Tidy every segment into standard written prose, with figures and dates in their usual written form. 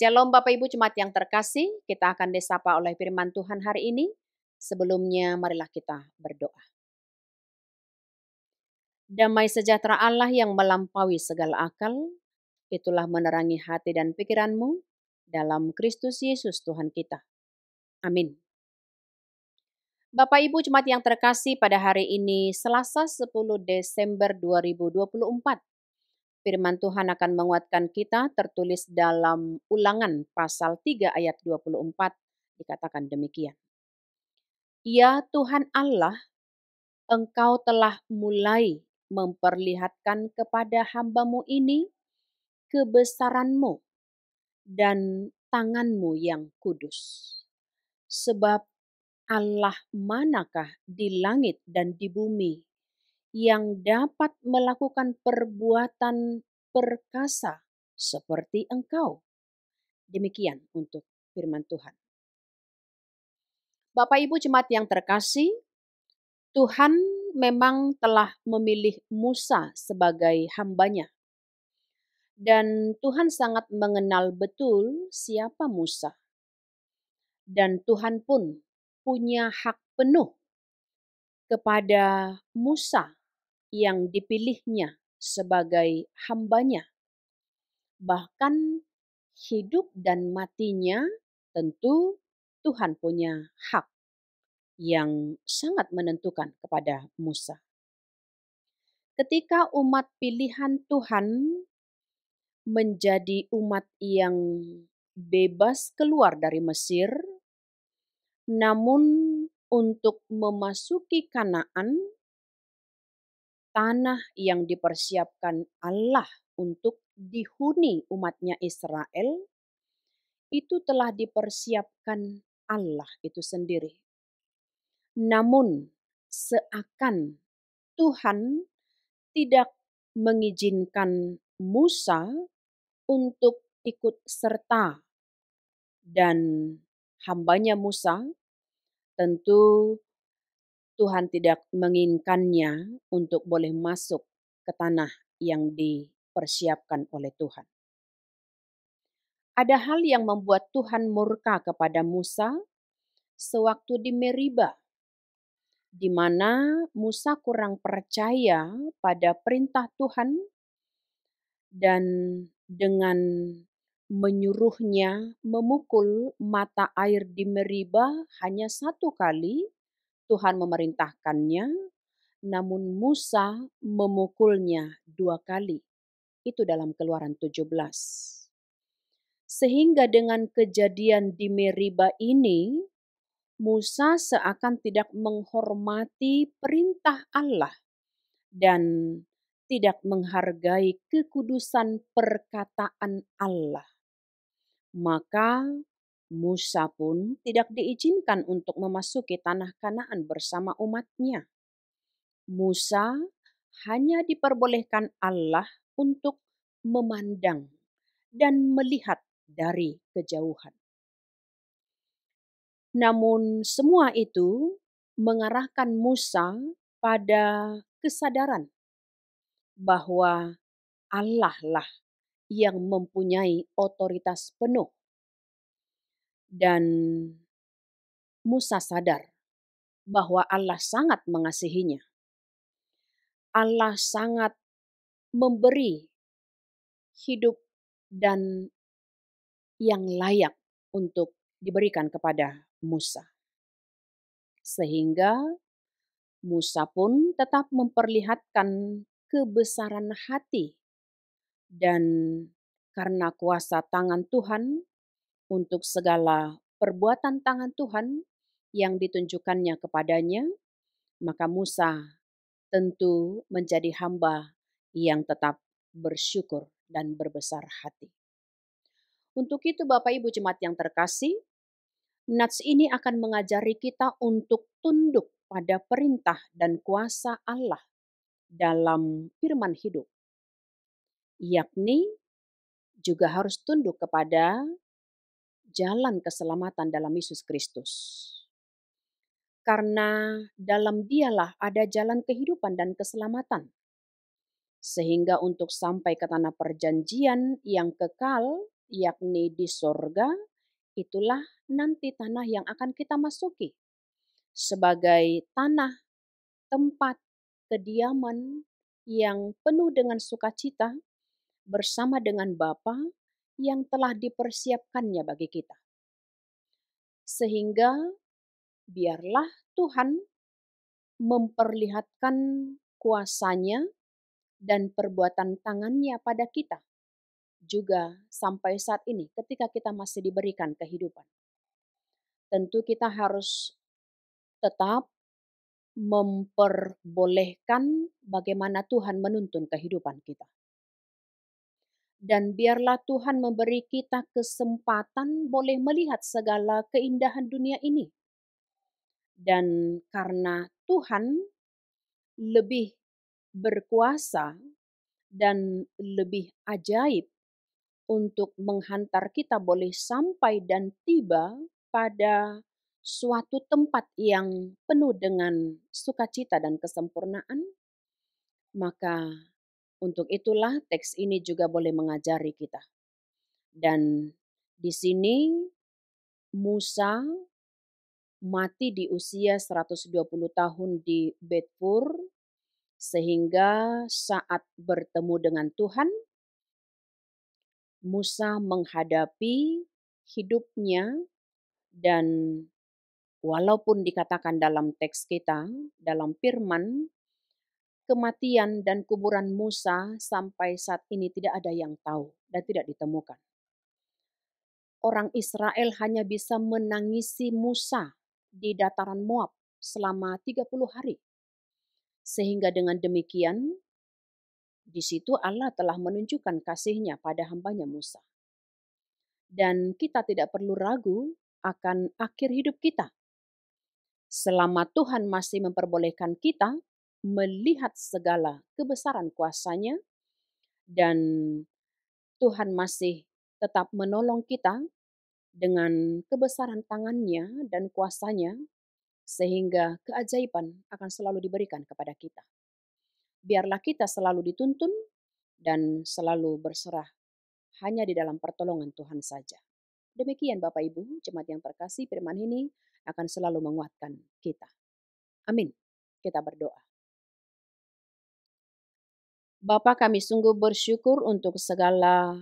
Shalom Bapak Ibu Jemaat yang terkasih, kita akan disapa oleh firman Tuhan hari ini. Sebelumnya marilah kita berdoa. Damai sejahtera Allah yang melampaui segala akal, itulah menerangi hati dan pikiranmu dalam Kristus Yesus Tuhan kita. Amin. Bapak Ibu Jemaat yang terkasih, pada hari ini Selasa 10 Desember 2024. Firman Tuhan akan menguatkan kita tertulis dalam Ulangan pasal 3 ayat 24, dikatakan demikian. Ya Tuhan Allah, Engkau telah mulai memperlihatkan kepada hamba-Mu ini kebesaran-Mu dan tangan-Mu yang kudus. Sebab Allah manakah di langit dan di bumi yang dapat melakukan perbuatan perkasa seperti Engkau. Demikian untuk firman Tuhan. Bapak Ibu Jemaat yang terkasih, Tuhan memang telah memilih Musa sebagai hambanya. Dan Tuhan sangat mengenal betul siapa Musa. Dan Tuhan pun punya hak penuh kepada Musa yang dipilihnya sebagai hambanya. Bahkan hidup dan matinya tentu Tuhan punya hak yang sangat menentukan kepada Musa. Ketika umat pilihan Tuhan menjadi umat yang bebas keluar dari Mesir, namun untuk memasuki Kanaan, tanah yang dipersiapkan Allah untuk dihuni umatnya Israel, itu telah dipersiapkan Allah itu sendiri. Namun seakan Tuhan tidak mengizinkan Musa untuk ikut serta, dan hambanya Musa tentu Tuhan tidak menginginkannya untuk boleh masuk ke tanah yang dipersiapkan oleh Tuhan. Ada hal yang membuat Tuhan murka kepada Musa sewaktu di Meriba, di mana Musa kurang percaya pada perintah Tuhan dan dengan menyuruhnya memukul mata air di Meriba hanya 1 kali Tuhan memerintahkannya, namun Musa memukulnya 2 kali. Itu dalam Keluaran 17. Sehingga dengan kejadian di Meriba ini, Musa seakan tidak menghormati perintah Allah dan tidak menghargai kekudusan perkataan Allah. Maka Musa pun tidak diizinkan untuk memasuki tanah Kanaan bersama umatnya. Musa hanya diperbolehkan Allah untuk memandang dan melihat dari kejauhan. Namun semua itu mengarahkan Musa pada kesadaran bahwa Allah lah yang mempunyai otoritas penuh. Dan Musa sadar bahwa Allah sangat mengasihinya. Allah sangat memberi hidup dan yang layak untuk diberikan kepada Musa. Sehingga Musa pun tetap memperlihatkan kebesaran hati, dan karena kuasa tangan Tuhan untuk segala perbuatan tangan Tuhan yang ditunjukkannya kepadanya, maka Musa tentu menjadi hamba yang tetap bersyukur dan berbesar hati. Untuk itu Bapak Ibu Jemaat yang terkasih, nats ini akan mengajari kita untuk tunduk pada perintah dan kuasa Allah dalam firman hidup. Yakni juga harus tunduk kepada jalan keselamatan dalam Yesus Kristus. Karena dalam Dialah ada jalan kehidupan dan keselamatan. Sehingga untuk sampai ke tanah perjanjian yang kekal, yakni di sorga, itulah nanti tanah yang akan kita masuki sebagai tanah tempat kediaman yang penuh dengan sukacita bersama dengan Bapa yang telah dipersiapkannya bagi kita. Sehingga biarlah Tuhan memperlihatkan kuasanya dan perbuatan tangannya pada kita juga sampai saat ini ketika kita masih diberikan kehidupan. Tentu kita harus tetap memperbolehkan bagaimana Tuhan menuntun kehidupan kita. Dan biarlah Tuhan memberi kita kesempatan boleh melihat segala keindahan dunia ini. Dan karena Tuhan lebih berkuasa dan lebih ajaib untuk menghantar kita boleh sampai dan tiba pada suatu tempat yang penuh dengan sukacita dan kesempurnaan, maka untuk itulah teks ini juga boleh mengajari kita. Dan di sini Musa mati di usia 120 tahun di Betfur, sehingga saat bertemu dengan Tuhan, Musa menghadapi hidupnya dan walaupun dikatakan dalam teks kita, dalam firman, kematian dan kuburan Musa sampai saat ini tidak ada yang tahu dan tidak ditemukan. Orang Israel hanya bisa menangisi Musa di dataran Moab selama 30 hari. Sehingga dengan demikian, di situ Allah telah menunjukkan kasih-Nya pada hamba-Nya Musa. Dan kita tidak perlu ragu akan akhir hidup kita. Selama Tuhan masih memperbolehkan kita melihat segala kebesaran kuasa-Nya dan Tuhan masih tetap menolong kita dengan kebesaran tangan-Nya dan kuasa-Nya, sehingga keajaiban akan selalu diberikan kepada kita. Biarlah kita selalu dituntun dan selalu berserah hanya di dalam pertolongan Tuhan saja. Demikian Bapak Ibu, jemaat yang terkasih, firman ini akan selalu menguatkan kita. Amin. Kita berdoa. Bapa, kami sungguh bersyukur untuk segala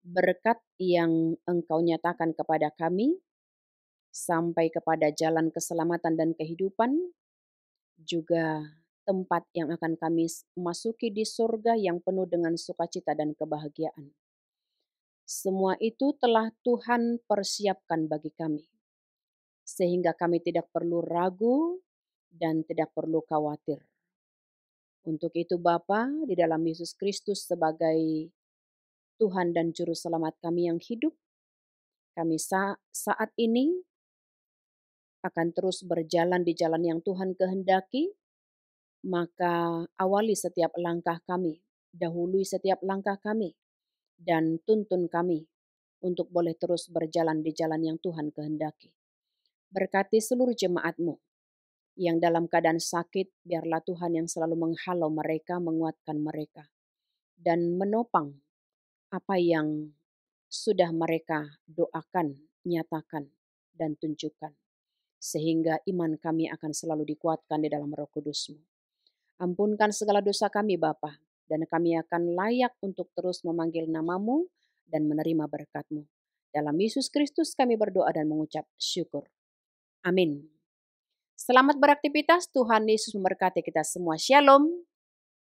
berkat yang Engkau nyatakan kepada kami, sampai kepada jalan keselamatan dan kehidupan, juga tempat yang akan kami masuki di surga yang penuh dengan sukacita dan kebahagiaan. Semua itu telah Tuhan persiapkan bagi kami, sehingga kami tidak perlu ragu dan tidak perlu khawatir. Untuk itu Bapa, di dalam Yesus Kristus sebagai Tuhan dan Juru Selamat kami yang hidup, kami saat ini akan terus berjalan di jalan yang Tuhan kehendaki, maka awali setiap langkah kami, dahului setiap langkah kami, dan tuntun kami untuk boleh terus berjalan di jalan yang Tuhan kehendaki. Berkati seluruh jemaat-Mu yang dalam keadaan sakit, biarlah Tuhan yang selalu menghalau mereka, menguatkan mereka, dan menopang apa yang sudah mereka doakan, nyatakan, dan tunjukkan. Sehingga iman kami akan selalu dikuatkan di dalam Roh Kudus-Mu. Ampunkan segala dosa kami Bapa, dan kami akan layak untuk terus memanggil nama-Mu dan menerima berkat-Mu. Dalam Yesus Kristus kami berdoa dan mengucap syukur. Amin. Selamat beraktivitas, Tuhan Yesus memberkati kita semua. Shalom.